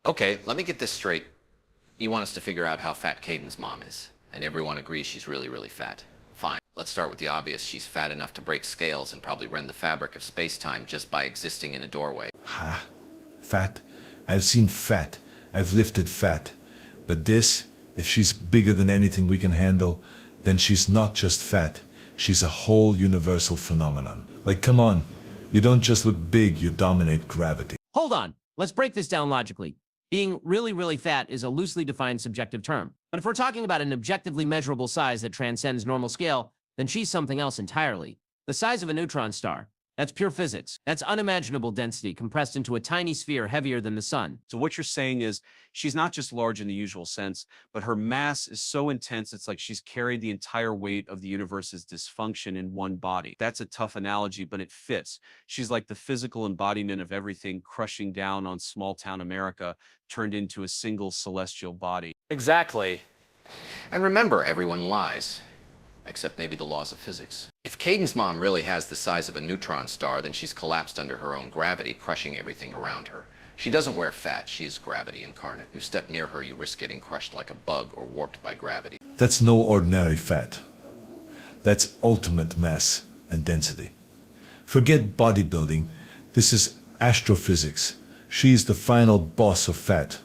Okay, let me get this straight. You want us to figure out how fat Caden's mom is, and everyone agrees she's really, really fat. Fine. Let's start with the obvious. She's fat enough to break scales and probably rend the fabric of space-time just by existing in a doorway. Ha, fat. I've seen fat. I've lifted fat. But this, if she's bigger than anything we can handle, then she's not just fat. She's a whole universal phenomenon. Like, come on. You don't just look big, you dominate gravity. Hold on. Let's break this down logically. Being really, really fat is a loosely defined subjective term. But if we're talking about an objectively measurable size that transcends normal scale, then she's something else entirely. The size of a neutron star. That's pure physics. That's unimaginable density compressed into a tiny sphere heavier than the sun. So what you're saying is she's not just large in the usual sense, but her mass is so intense it's like she's carried the entire weight of the universe's dysfunction in one body. That's a tough analogy, but it fits. She's like the physical embodiment of everything crushing down on small-town America turned into a single celestial body. Exactly. And remember, everyone lies. Except maybe the laws of physics. If Caden's mom really has the size of a neutron star, then she's collapsed under her own gravity, crushing everything around her. She doesn't wear fat, she's gravity incarnate. You step near her, you risk getting crushed like a bug or warped by gravity. That's no ordinary fat. That's ultimate mass and density. Forget bodybuilding. This is astrophysics. She's the final boss of fat.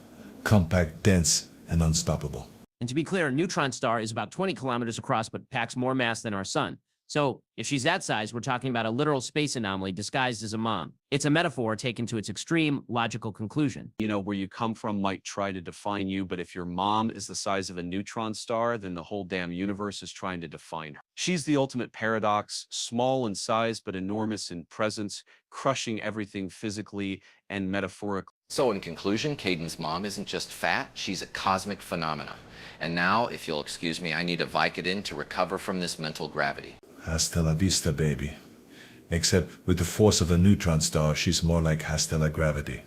Compact, dense, and unstoppable. And to be clear, a neutron star is about 20 kilometers across but packs more mass than our sun. So if she's that size, we're talking about a literal space anomaly disguised as a mom. It's a metaphor taken to its extreme logical conclusion. You know, where you come from might try to define you, but if your mom is the size of a neutron star, then the whole damn universe is trying to define her. She's the ultimate paradox, small in size but enormous in presence, crushing everything physically and metaphorically. So in conclusion, Caden's mom isn't just fat, she's a cosmic phenomenon. And now, if you'll excuse me, I need a Vicodin to recover from this mental gravity. Hasta la vista, baby. Except with the force of a neutron star, she's more like hasta la gravity.